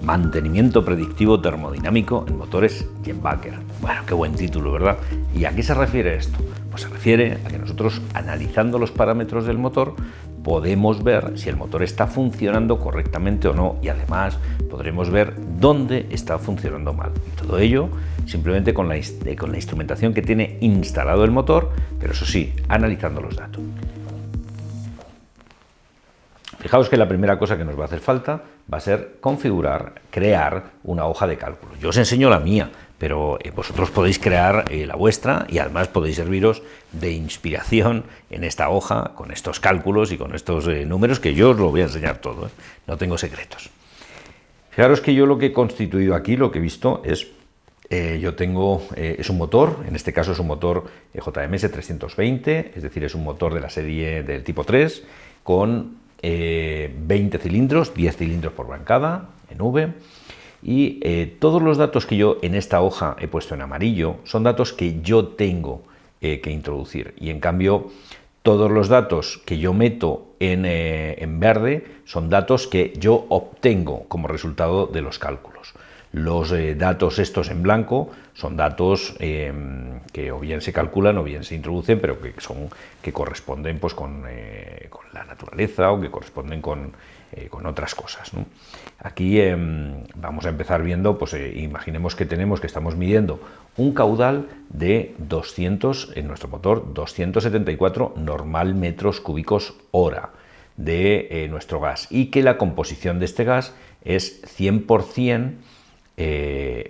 Mantenimiento predictivo termodinámico en motores Jenbacher. Bueno, qué buen título, ¿verdad? ¿Y a qué se refiere esto? Pues se refiere a que nosotros, analizando los parámetros del motor, podemos ver si el motor está funcionando correctamente o no, y además podremos ver dónde está funcionando mal. Y todo ello simplemente con la instrumentación que tiene instalado el motor, pero eso sí, analizando los datos. Fijaos que la primera cosa que nos va a hacer falta va a ser crear una hoja de cálculo. Yo os enseño la mía, pero vosotros podéis crear la vuestra, y además podéis serviros de inspiración en esta hoja, con estos cálculos y con estos números, que yo os lo voy a enseñar todo, no tengo secretos. Fijaros que yo lo que he constituido aquí, lo que he visto es, yo tengo, es un motor, en este caso es un motor JMS 320, es decir, es un motor de la serie del tipo 3, con 20 cilindros, 10 cilindros por bancada, en V, y todos los datos que yo en esta hoja he puesto en amarillo son datos que yo tengo que introducir, y en cambio todos los datos que yo meto en verde son datos que yo obtengo como resultado de los cálculos. Los datos estos en blanco son datos que o bien se calculan o bien se introducen, pero que corresponden pues, con la naturaleza, o que corresponden con otras cosas, ¿no? Aquí vamos a empezar viendo, pues imaginemos que estamos midiendo un caudal de 200, en nuestro motor, 274 normal metros cúbicos hora de nuestro gas, y que la composición de este gas es 100%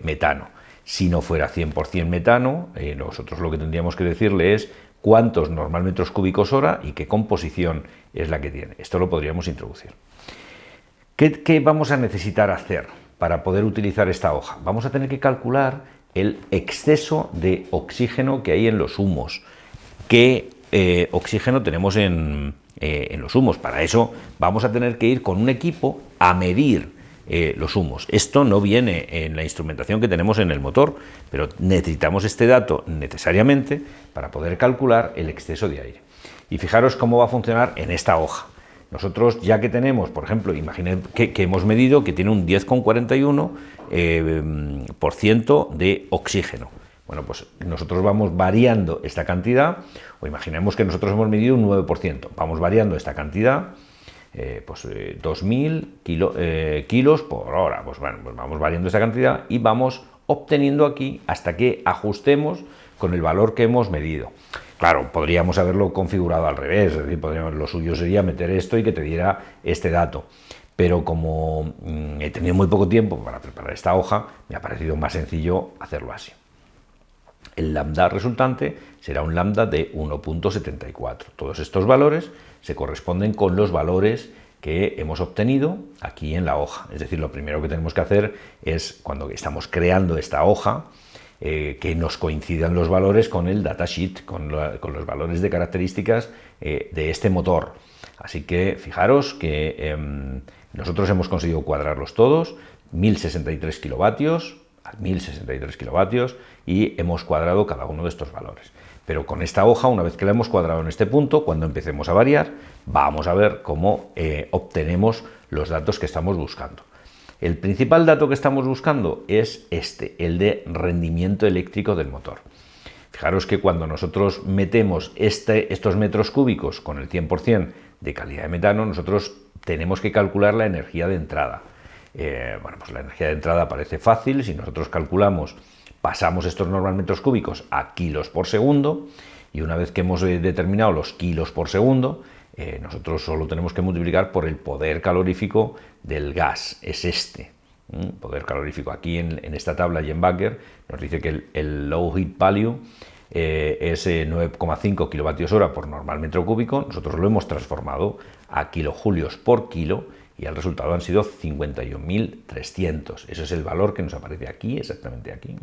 metano. Si no fuera 100% metano, nosotros lo que tendríamos que decirle es cuántos normal metros cúbicos hora y qué composición es la que tiene. Esto lo podríamos introducir. ¿Qué vamos a necesitar hacer para poder utilizar esta hoja? Vamos a tener que calcular el exceso de oxígeno que hay en los humos. ¿Qué oxígeno tenemos en los humos? Para eso vamos a tener que ir con un equipo a medir los humos. Esto no viene en la instrumentación que tenemos en el motor, pero necesitamos este dato necesariamente para poder calcular el exceso de aire. Y fijaros cómo va a funcionar en esta hoja. Nosotros, ya que tenemos, por ejemplo, imaginad que hemos medido que tiene un 10,41% de oxígeno. Bueno, pues nosotros vamos variando esta cantidad, o imaginemos que nosotros hemos medido un 9%, vamos variando esta cantidad, 2.000 kilos por hora. Pues bueno, pues vamos variando esta cantidad y vamos obteniendo aquí hasta que ajustemos con el valor que hemos medido. Claro, podríamos haberlo configurado al revés, es decir, lo suyo sería meter esto y que te diera este dato. Pero como he tenido muy poco tiempo para preparar esta hoja, me ha parecido más sencillo hacerlo así. El lambda resultante será un lambda de 1,74. Todos estos valores se corresponden con los valores que hemos obtenido aquí en la hoja. Es decir, lo primero que tenemos que hacer es, cuando estamos creando esta hoja, que nos coincidan los valores con el datasheet, con los valores de características de este motor. Así que fijaros que nosotros hemos conseguido cuadrarlos todos, 1063 kilovatios, a 1063 kilovatios, y hemos cuadrado cada uno de estos valores. Pero con esta hoja, una vez que la hemos cuadrado en este punto, cuando empecemos a variar, vamos a ver cómo obtenemos los datos que estamos buscando. El principal dato que estamos buscando es el de rendimiento eléctrico del motor. Fijaros que cuando nosotros metemos estos metros cúbicos con el 100% de calidad de metano, nosotros tenemos que calcular la energía de entrada. Bueno, pues la energía de entrada parece fácil. Si nosotros calculamos, pasamos estos normal metros cúbicos a kilos por segundo, y una vez que hemos determinado los kilos por segundo, nosotros solo tenemos que multiplicar por el poder calorífico del gas, es este. Poder calorífico. Aquí en esta tabla Jenbacher nos dice que el low heat value es 9,5 kilovatios hora por normal metro cúbico. Nosotros lo hemos transformado a kilojulios por kilo, y el resultado han sido 51.300. Ese es el valor que nos aparece aquí, exactamente aquí,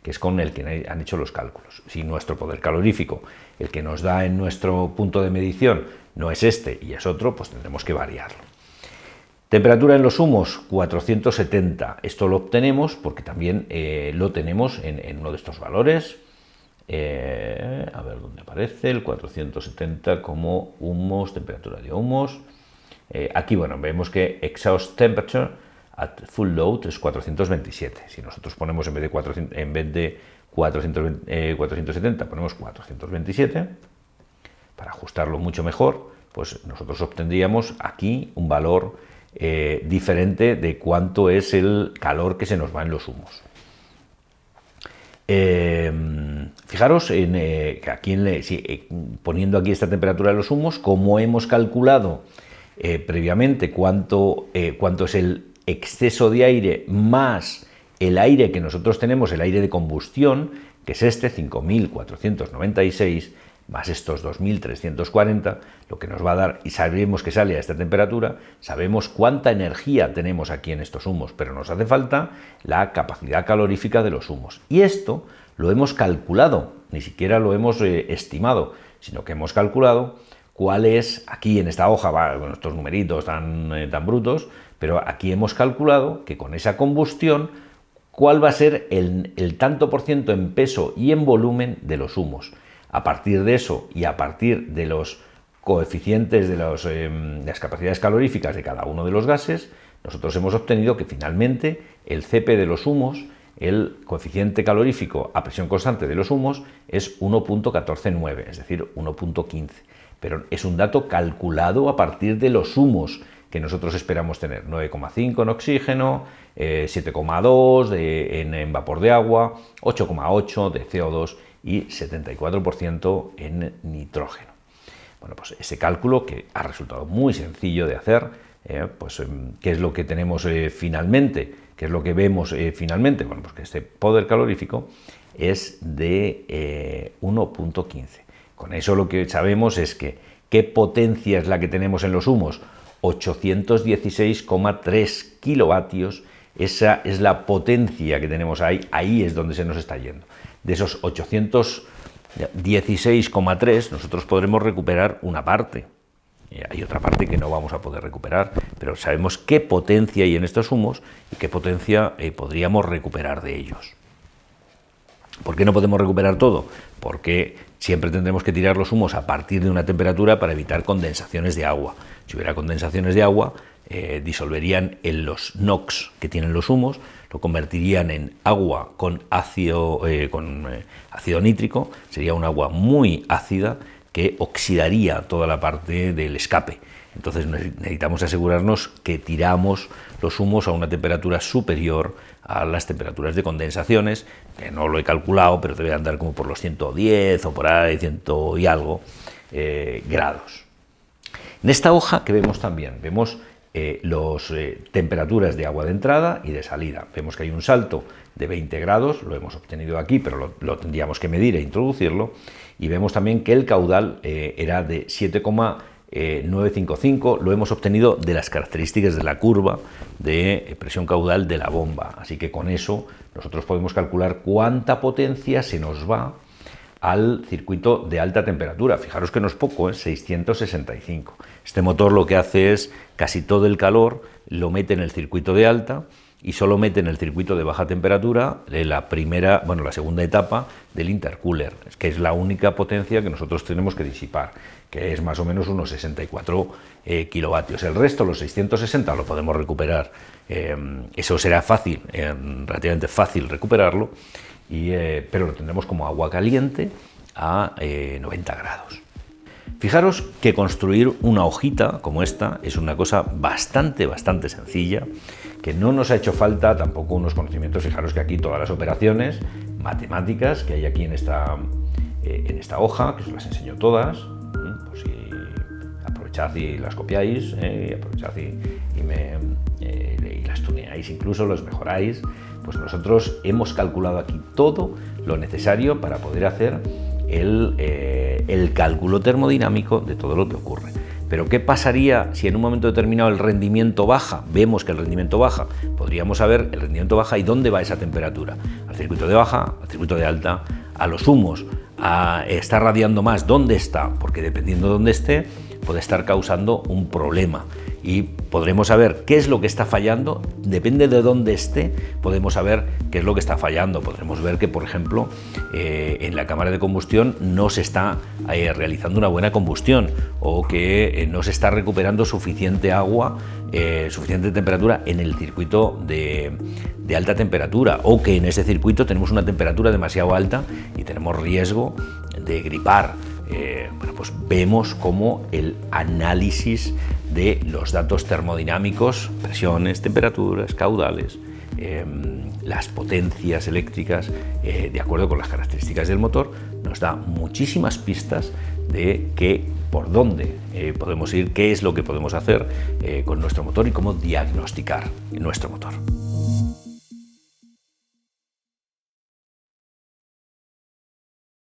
que es con el que han hecho los cálculos. Si nuestro poder calorífico, el que nos da en nuestro punto de medición, no es este y es otro, pues tendremos que variarlo. Temperatura en los humos, 470. Esto lo obtenemos porque también lo tenemos en uno de estos valores. A ver dónde aparece el 470 como humos, temperatura de humos. Aquí, bueno, vemos que exhaust temperature at full load es 427. Si nosotros ponemos en vez de 470, ponemos 427, para ajustarlo mucho mejor, pues nosotros obtendríamos aquí un valor diferente de cuánto es el calor que se nos va en los humos. Fijaros que aquí poniendo aquí esta temperatura de los humos, como hemos calculado previamente cuánto es el exceso de aire más el aire que nosotros tenemos, el aire de combustión, que es este 5.496 más estos 2.340, lo que nos va a dar, y sabemos que sale a esta temperatura, sabemos cuánta energía tenemos aquí en estos humos, pero nos hace falta la capacidad calorífica de los humos. Y esto lo hemos calculado, ni siquiera lo hemos estimado, sino que hemos calculado cuál es, aquí en esta hoja, con estos numeritos tan brutos, pero aquí hemos calculado que con esa combustión, cuál va a ser el tanto por ciento en peso y en volumen de los humos. A partir de eso y a partir de los coeficientes de las capacidades caloríficas de cada uno de los gases, nosotros hemos obtenido que finalmente el CP de los humos, el coeficiente calorífico a presión constante de los humos, es 1.149, es decir, 1.15. Pero es un dato calculado a partir de los humos que nosotros esperamos tener, 9,5 en oxígeno, 7,2 en vapor de agua, 8,8 de CO2 y 74% en nitrógeno. Bueno, pues ese cálculo, que ha resultado muy sencillo de hacer, ¿qué es lo que tenemos finalmente? ¿Qué es lo que vemos finalmente? Bueno, pues que este poder calorífico es de 1.15. Con eso lo que sabemos es que ¿qué potencia es la que tenemos en los humos? 816,3 kilovatios. Esa es la potencia que tenemos ahí es donde se nos está yendo. De esos 816,3 nosotros podremos recuperar una parte. Hay otra parte que no vamos a poder recuperar, pero sabemos qué potencia hay en estos humos y qué potencia podríamos recuperar de ellos. ¿Por qué no podemos recuperar todo? Porque siempre tendremos que tirar los humos a partir de una temperatura para evitar condensaciones de agua. Si hubiera condensaciones de agua, disolverían en los NOx que tienen los humos, lo convertirían en agua con ácido nítrico, sería un agua muy ácida que oxidaría toda la parte del escape. Entonces necesitamos asegurarnos que tiramos los humos a una temperatura superior a las temperaturas de condensaciones, que no lo he calculado, pero debe andar como por los 110 o por ahí, 100 y algo grados. En esta hoja que vemos también, vemos las temperaturas de agua de entrada y de salida. Vemos que hay un salto de 20 grados, lo hemos obtenido aquí, pero lo tendríamos que medir e introducirlo, y vemos también que el caudal era de 7,955, lo hemos obtenido de las características de la curva de presión caudal de la bomba, así que con eso nosotros podemos calcular cuánta potencia se nos va al circuito de alta temperatura. Fijaros que no es poco, 665. Este motor lo que hace es casi todo el calor lo mete en el circuito de alta y solo mete en el circuito de baja temperatura la segunda etapa del intercooler, que es la única potencia que nosotros tenemos que disipar, que es más o menos unos 64 kilovatios. El resto, los 660, lo podemos recuperar. Eso será fácil, relativamente fácil recuperarlo, pero lo tendremos como agua caliente a 90 grados. Fijaros que construir una hojita como esta es una cosa bastante sencilla, que no nos ha hecho falta tampoco unos conocimientos. Fijaros que aquí todas las operaciones matemáticas que hay aquí en esta hoja, que os las enseño todas, pues si aprovechad y las copiáis, y aprovechad y las tuneáis, incluso las mejoráis, pues nosotros hemos calculado aquí todo lo necesario para poder hacer el cálculo termodinámico de todo lo que ocurre. Pero ¿qué pasaría si en un momento determinado el rendimiento baja? Vemos que el rendimiento baja. Podríamos saber el rendimiento baja y dónde va esa temperatura. Al circuito de baja, al circuito de alta, a los humos, está radiando más. ¿Dónde está? Porque dependiendo de dónde esté, puede estar causando un problema. Y podremos saber qué es lo que está fallando, depende de dónde esté, podemos saber qué es lo que está fallando. Podremos ver que, por ejemplo, en la cámara de combustión no se está realizando una buena combustión, o que no se está recuperando suficiente agua, suficiente temperatura en el circuito de alta temperatura, o que en ese circuito tenemos una temperatura demasiado alta y tenemos riesgo de gripar. Bueno, pues vemos cómo el análisis de los datos termodinámicos, presiones, temperaturas, caudales, las potencias eléctricas, de acuerdo con las características del motor, nos da muchísimas pistas de por dónde podemos ir, qué es lo que podemos hacer con nuestro motor y cómo diagnosticar nuestro motor.